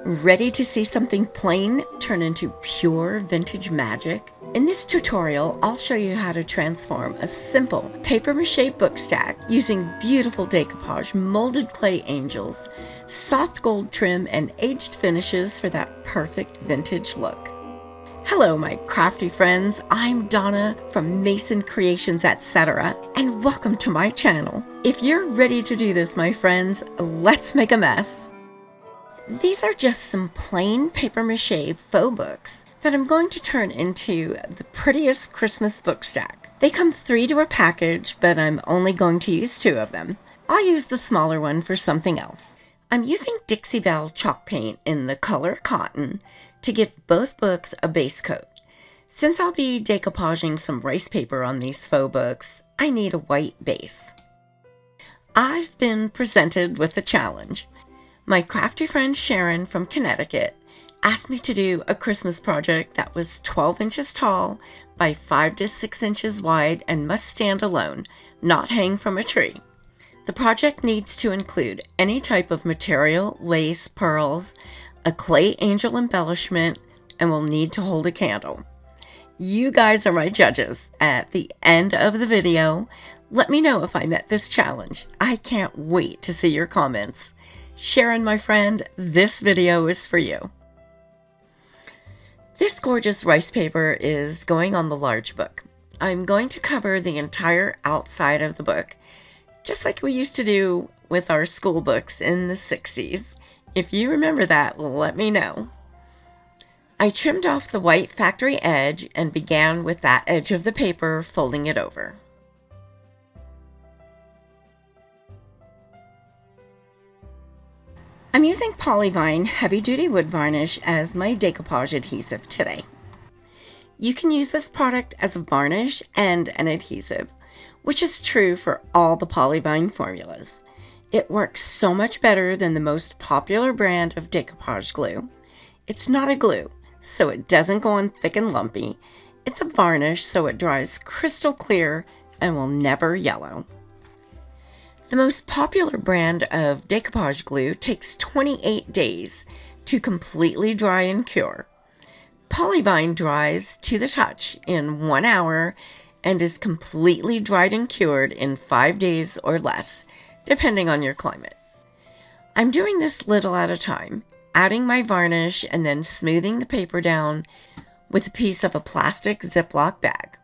Ready to see something plain turn into pure vintage magic? In this tutorial, I'll show you how to transform a simple papier-mâché book stack using beautiful decoupage molded clay angels, soft gold trim, and aged finishes for that perfect vintage look. Hello, my crafty friends. I'm Donna from Mason Creations, etc., and welcome to my channel. If you're ready to do this, my friends, let's make a mess. These are just some plain papier-mâché faux books that I'm going to turn into the prettiest Christmas book stack. They come 3 to a package, but I'm only going to use 2 of them. I'll use the smaller one for something else. I'm using Dixie Belle chalk paint in the color Cotton to give both books a base coat. Since I'll be decoupaging some rice paper on these faux books, I need a white base. I've been presented with a challenge. My crafty friend Sharon from Connecticut asked me to do a Christmas project that was 12 inches tall by 5 to 6 inches wide and must stand alone, not hang from a tree. The project needs to include any type of material, lace, pearls, a clay angel embellishment, and will need to hold a candle. You guys are my judges. At the end of the video, let me know if I met this challenge. I can't wait to see your comments. Sharon, my friend, this video is for you. This gorgeous rice paper is going on the large book. I'm going to cover the entire outside of the book, just like we used to do with our school books in the 60s. If you remember that, let me know. I trimmed off the white factory edge and began with that edge of the paper, folding it over. I'm using Polyvine Heavy Duty Wood Varnish as my decoupage adhesive today. You can use this product as a varnish and an adhesive, which is true for all the Polyvine formulas. It works so much better than the most popular brand of decoupage glue. It's not a glue, so it doesn't go on thick and lumpy. It's a varnish, so it dries crystal clear and will never yellow. The most popular brand of decoupage glue takes 28 days to completely dry and cure. Polyvine dries to the touch in 1 hour and is completely dried and cured in 5 days or less, depending on your climate. I'm doing this little at a time, adding my varnish and then smoothing the paper down with a piece of a plastic Ziploc bag.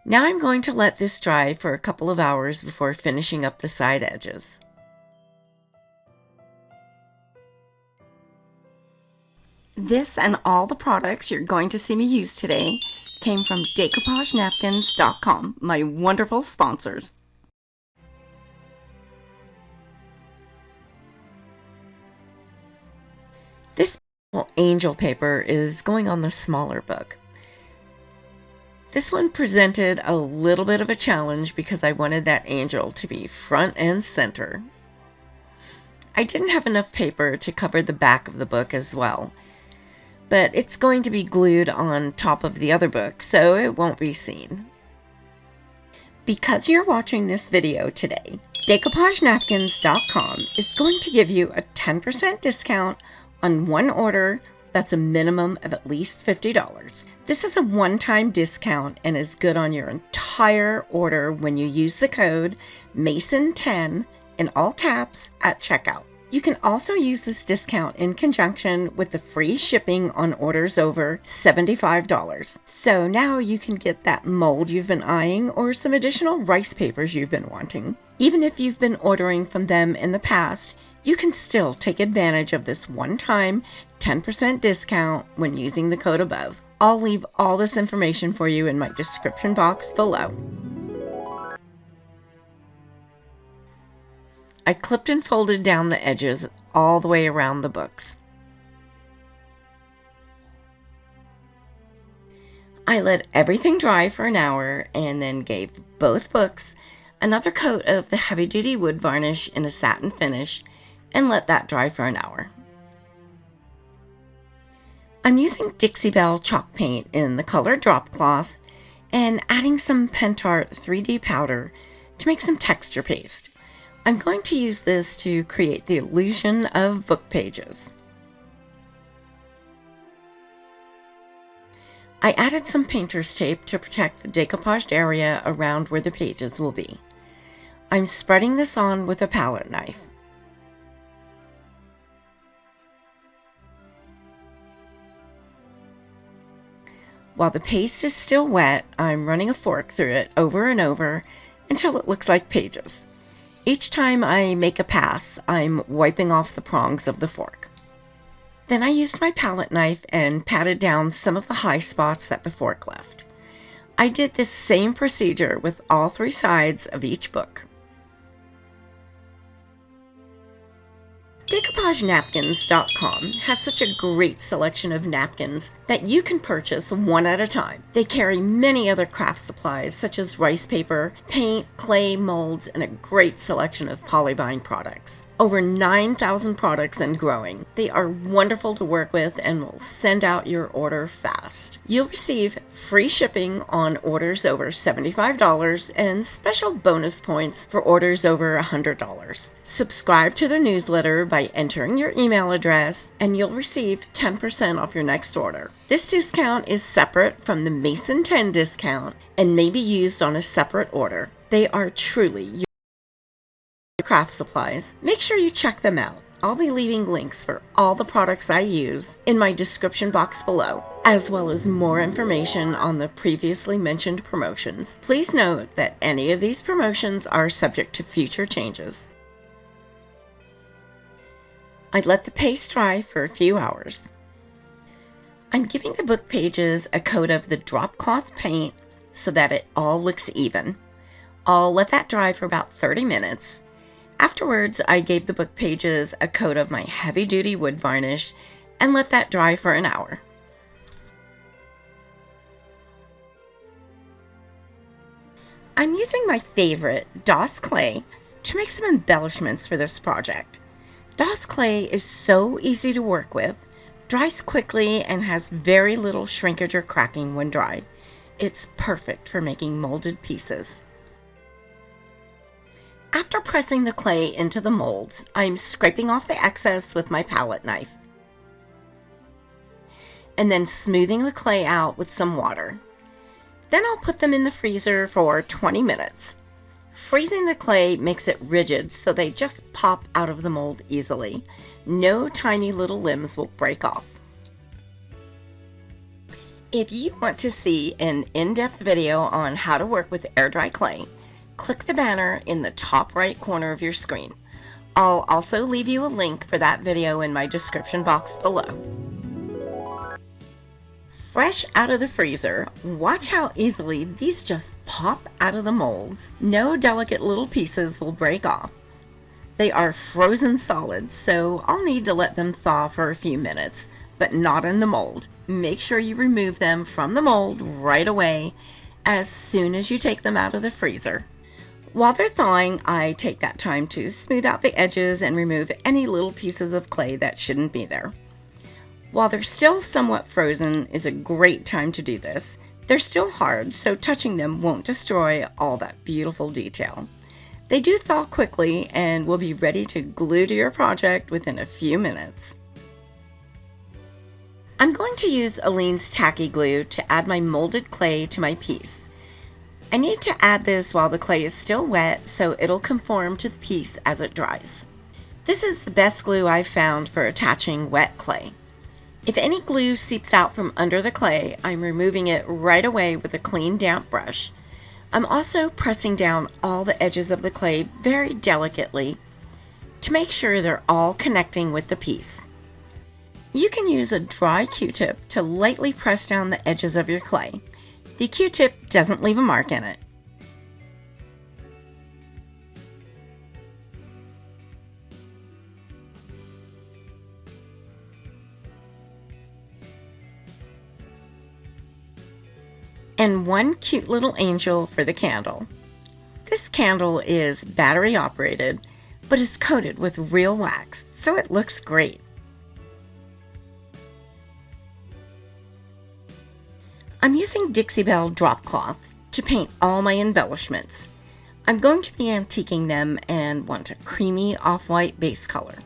Now I'm going to let this dry for a couple of hours before finishing up the side edges. This and all the products you're going to see me use today came from DecoupageNapkins.com, my wonderful sponsors. This angel paper is going on the smaller book. This one presented a little bit of a challenge because I wanted that angel to be front and center. I didn't have enough paper to cover the back of the book as well, but it's going to be glued on top of the other book, so it won't be seen. Because you're watching this video today, DecoupageNapkins.com is going to give you a 10% discount on one order that's a minimum of at least $50. This is a one-time discount and is good on your entire order when you use the code MASON10 in all caps at checkout. You can also use this discount in conjunction with the free shipping on orders over $75. So now you can get that mold you've been eyeing or some additional rice papers you've been wanting. Even if you've been ordering from them in the past, you can still take advantage of this one-time 10% discount when using the code above. I'll leave all this information for you in my description box below. I clipped and folded down the edges all the way around the books. I let everything dry for an hour and then gave both books another coat of the heavy-duty wood varnish in a satin finish and let that dry for an hour. I'm using Dixie Belle chalk paint in the color Drop Cloth and adding some Pentart 3D powder to make some texture paste. I'm going to use this to create the illusion of book pages. I added some painter's tape to protect the decoupaged area around where the pages will be. I'm spreading this on with a palette knife. While the paste is still wet, I'm running a fork through it over and over until it looks like pages. Each time I make a pass, I'm wiping off the prongs of the fork. Then I used my palette knife and patted down some of the high spots that the fork left. I did this same procedure with all 3 sides of each book. DecoupageNapkins.com has such a great selection of napkins that you can purchase one at a time. They carry many other craft supplies such as rice paper, paint, clay, molds, and a great selection of polybind products. Over 9,000 products and growing. They are wonderful to work with and will send out your order fast. You'll receive free shipping on orders over $75 and special bonus points for orders over $100. Subscribe to their newsletter by entering your email address and you'll receive 10% off your next order. This discount is separate from the Mason 10 discount and may be used on a separate order. They are truly your craft supplies. Make sure you check them out. I'll be leaving links for all the products I use in my description box below, as well as more information on the previously mentioned promotions. Please note that any of these promotions are subject to future changes. I'd let the paste dry for a few hours. I'm giving the book pages a coat of the drop cloth paint so that it all looks even. I'll let that dry for about 30 minutes. Afterwards, I gave the book pages a coat of my heavy-duty wood varnish and let that dry for an hour. I'm using my favorite DOS clay to make some embellishments for this project. DOS clay is so easy to work with, dries quickly, and has very little shrinkage or cracking when dry. It's perfect for making molded pieces. After pressing the clay into the molds, I'm scraping off the excess with my palette knife and then smoothing the clay out with some water. Then I'll put them in the freezer for 20 minutes. Freezing the clay makes it rigid so they just pop out of the mold easily. No tiny little limbs will break off. If you want to see an in-depth video on how to work with air dry clay, click the banner in the top right corner of your screen. I'll also leave you a link for that video in my description box below. Fresh out of the freezer, watch how easily these just pop out of the molds. No delicate little pieces will break off. They are frozen solids, so I'll need to let them thaw for a few minutes, but not in the mold. Make sure you remove them from the mold right away as soon as you take them out of the freezer. While they're thawing, I take that time to smooth out the edges and remove any little pieces of clay that shouldn't be there. While they're still somewhat frozen is a great time to do this. They're still hard, so touching them won't destroy all that beautiful detail. They do thaw quickly and will be ready to glue to your project within a few minutes. I'm going to use Aleene's tacky glue to add my molded clay to my piece. I need to add this while the clay is still wet so it'll conform to the piece as it dries. This is the best glue I've found for attaching wet clay. If any glue seeps out from under the clay, I'm removing it right away with a clean damp brush. I'm also pressing down all the edges of the clay very delicately to make sure they're all connecting with the piece. You can use a dry Q-tip to lightly press down the edges of your clay. The Q-tip doesn't leave a mark in it. And one cute little angel for the candle. This candle is battery operated, but is coated with real wax, so it looks great. I'm using Dixie Belle drop cloth to paint all my embellishments. I'm going to be antiquing them and want a creamy off-white base color.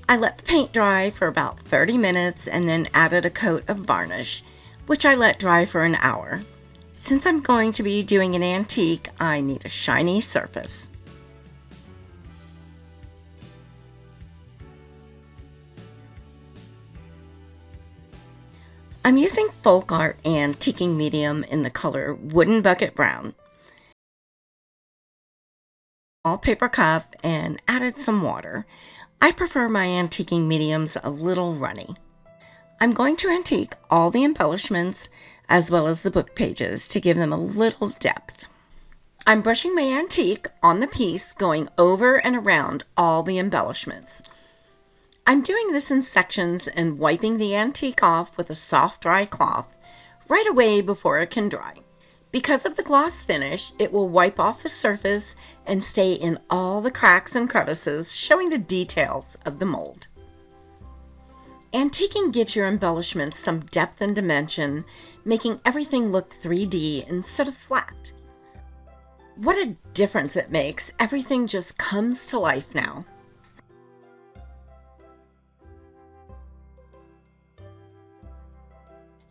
I let the paint dry for about 30 minutes and then added a coat of varnish. which I let dry for an hour. Since I'm going to be doing an antique, I need a shiny surface. I'm using folk art antiquing medium in the color Wooden Bucket Brown. All paper cup and added some water. I prefer my antiquing mediums a little runny. I'm going to antique all the embellishments as well as the book pages to give them a little depth. I'm brushing my antique on the piece, going over and around all the embellishments. I'm doing this in sections and wiping the antique off with a soft dry cloth right away before it can dry. Because of the gloss finish, it will wipe off the surface and stay in all the cracks and crevices, showing the details of the mold. Antiquing gives your embellishments some depth and dimension, making everything look 3D instead of flat. What a difference it makes! Everything just comes to life now.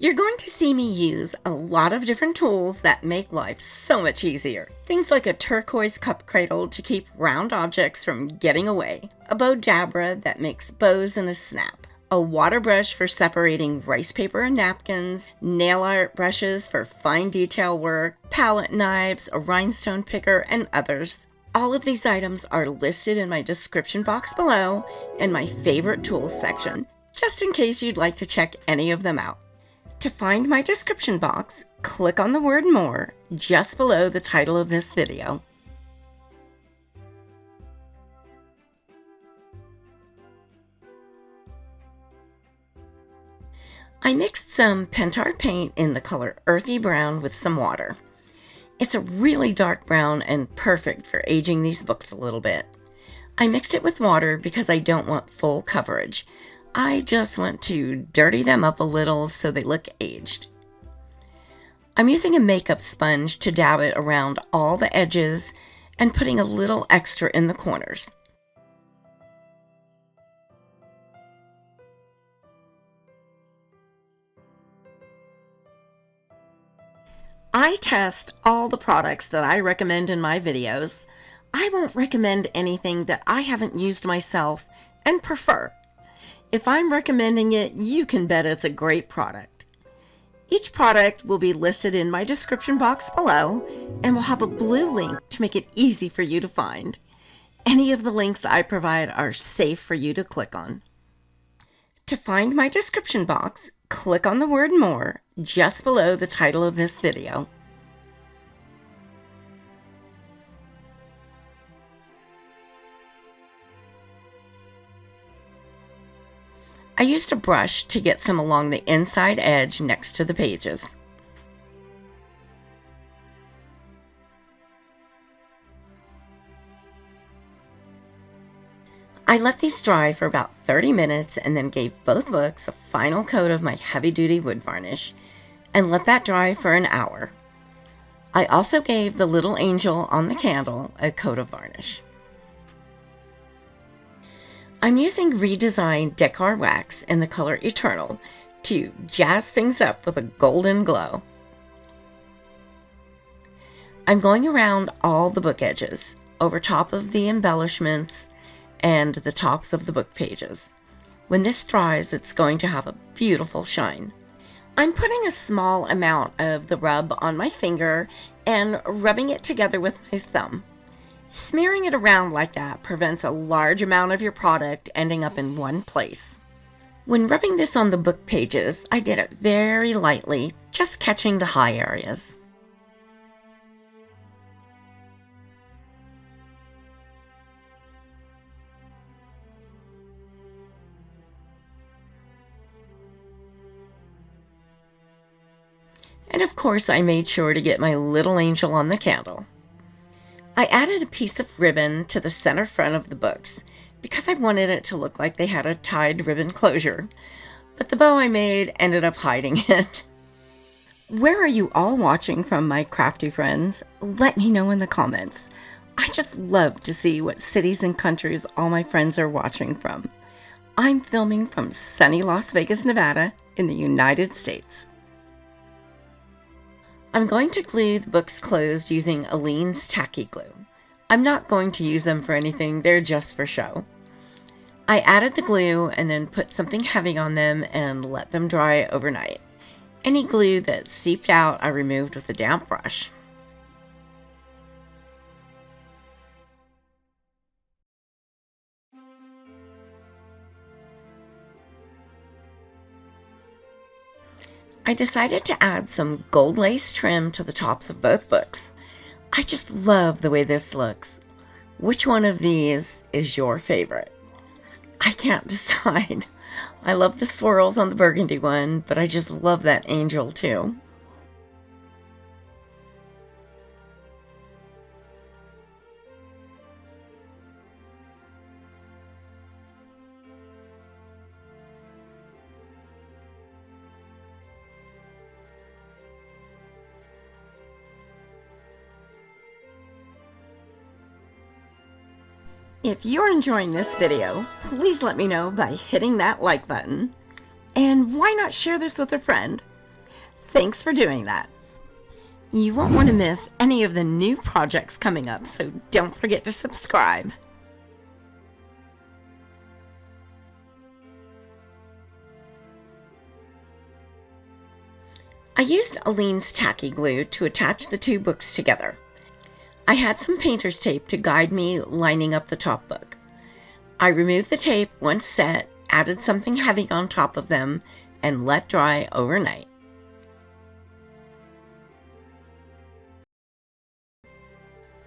You're going to see me use a lot of different tools that make life so much easier. Things like a turquoise cup cradle to keep round objects from getting away, a bow dabra that makes bows in a snap, a water brush for separating rice paper and napkins, nail art brushes for fine detail work, palette knives, a rhinestone picker, and others. All of these items are listed in my description box below and my favorite tools section, just in case you'd like to check any of them out. To find my description box, click on the word More just below the title of this video. I mixed some Pentar paint in the color Earthy Brown with some water. It's a really dark brown and perfect for aging these books a little bit. I mixed it with water because I don't want full coverage. I just want to dirty them up a little so they look aged. I'm using a makeup sponge to dab it around all the edges and putting a little extra in the corners. I test all the products that I recommend in my videos. I won't recommend anything that I haven't used myself and prefer. If I'm recommending it, you can bet it's a great product. Each product will be listed in my description box below and will have a blue link to make it easy for you to find. Any of the links I provide are safe for you to click on. To find my description box, click on the word More just below the title of this video. I used a brush to get some along the inside edge next to the pages. I let these dry for about 30 minutes and then gave both books a final coat of my heavy-duty wood varnish and let that dry for an hour. I also gave the little angel on the candle a coat of varnish. I'm using redesigned decor wax in the color Eternal to jazz things up with a golden glow. I'm going around all the book edges, over top of the embellishments and the tops of the book pages. When this dries, it's going to have a beautiful shine. I'm putting a small amount of the rub on my finger and rubbing it together with my thumb. Smearing it around like that prevents a large amount of your product ending up in one place. When rubbing this on the book pages, I did it very lightly, just catching the high areas. And of course, I made sure to get my little angel on the candle. I added a piece of ribbon to the center front of the books because I wanted it to look like they had a tied ribbon closure, but the bow I made ended up hiding it. Where are you all watching from, my crafty friends? Let me know in the comments. I just love to see what cities and countries all my friends are watching from. I'm filming from sunny Las Vegas, Nevada in the United States. I'm going to glue the books closed using Aleene's tacky glue. I'm not going to use them for anything, they're just for show. I added the glue and then put something heavy on them and let them dry overnight. Any glue that seeped out I removed with a damp brush. I decided to add some gold lace trim to the tops of both books. I just love the way this looks. Which one of these is your favorite? I can't decide. I love the swirls on the burgundy one, but I just love that angel too. If you're enjoying this video, please let me know by hitting that like button. And why not share this with a friend? Thanks for doing that. You won't want to miss any of the new projects coming up, so don't forget to subscribe. I used Aleene's tacky glue to attach the two books together. I had some painter's tape to guide me lining up the top book. I removed the tape once set, added something heavy on top of them, and let dry overnight.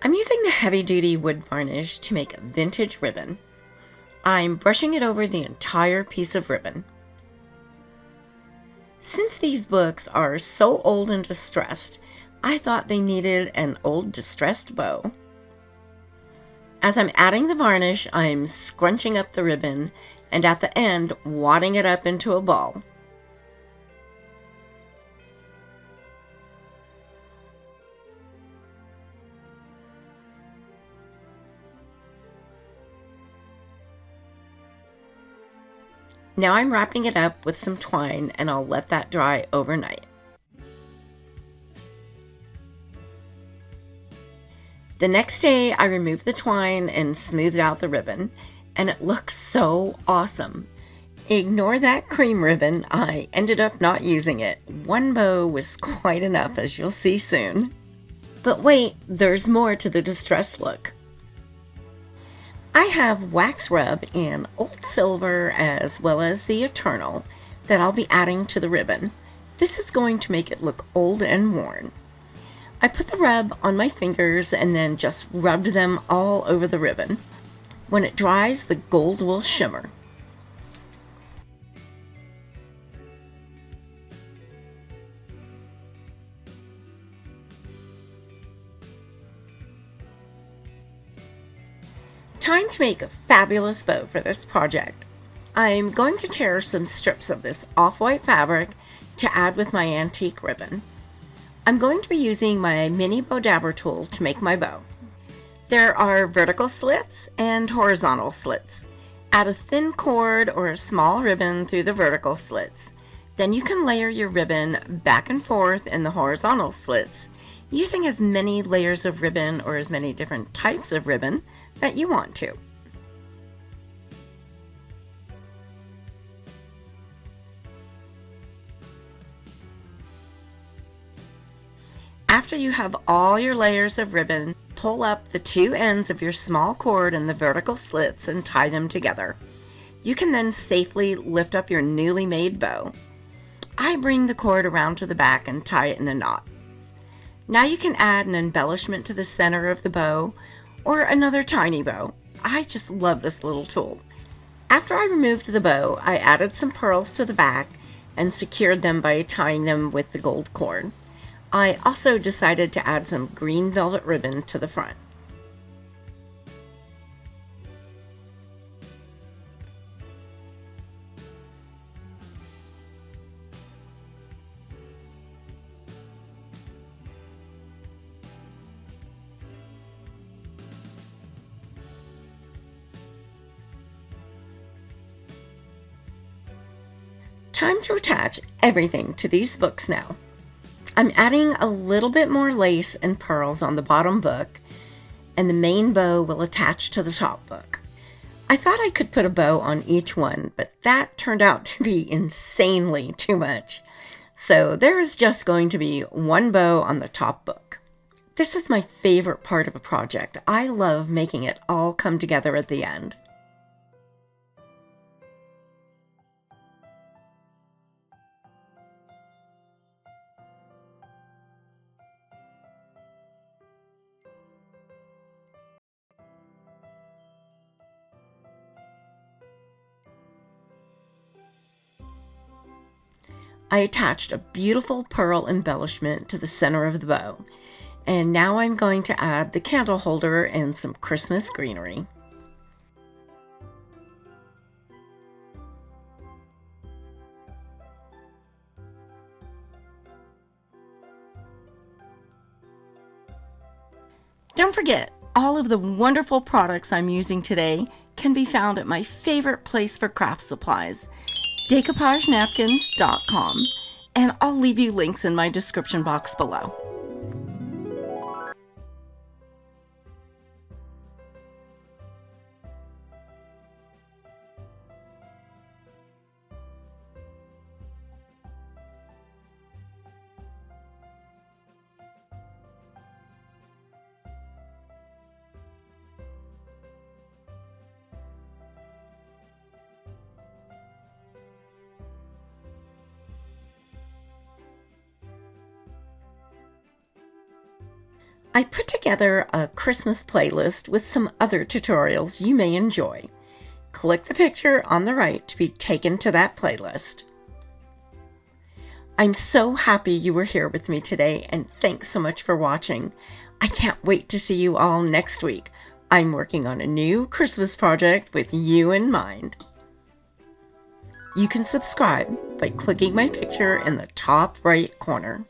I'm using the heavy-duty wood varnish to make a vintage ribbon. I'm brushing it over the entire piece of ribbon. Since these books are so old and distressed, I thought they needed an old distressed bow. As I'm adding the varnish, I'm scrunching up the ribbon and at the end wadding it up into a ball. Now I'm wrapping it up with some twine and I'll let that dry overnight. The next day, I removed the twine and smoothed out the ribbon, and it looks so awesome. Ignore that cream ribbon, I ended up not using it. One bow was quite enough, as you'll see soon. But wait, there's more to the distressed look. I have wax rub in old silver as well as the eternal that I'll be adding to the ribbon. This is going to make it look old and worn. I put the rub on my fingers and then just rubbed them all over the ribbon. When it dries, the gold will shimmer. Time to make a fabulous bow for this project. I'm going to tear some strips of this off-white fabric to add with my antique ribbon. I'm going to be using my mini bow dabber tool to make my bow. There are vertical slits and horizontal slits. Add a thin cord or a small ribbon through the vertical slits. Then you can layer your ribbon back and forth in the horizontal slits, using as many layers of ribbon or as many different types of ribbon that you want to. After you have all your layers of ribbon, pull up the two ends of your small cord in the vertical slits and tie them together. You can then safely lift up your newly made bow. I bring the cord around to the back and tie it in a knot. Now you can add an embellishment to the center of the bow or another tiny bow. I just love this little tool. After I removed the bow, I added some pearls to the back and secured them by tying them with the gold cord. I also decided to add some green velvet ribbon to the front. Time to attach everything to these books now. I'm adding a little bit more lace and pearls on the bottom book, and the main bow will attach to the top book. I thought I could put a bow on each one, but that turned out to be insanely too much. So there is just going to be one bow on the top book. This is my favorite part of a project. I love making it all come together at the end. I attached a beautiful pearl embellishment to the center of the bow, and now I'm going to add the candle holder and some Christmas greenery. Don't forget, all of the wonderful products I'm using today can be found at my favorite place for craft supplies, decoupagenapkins.com, and I'll leave you links in my description box below. I put together a Christmas playlist with some other tutorials you may enjoy. Click the picture on the right to be taken to that playlist. I'm so happy you were here with me today, and thanks so much for watching. I can't wait to see you all next week. I'm working on a new Christmas project with you in mind. You can subscribe by clicking my picture in the top right corner.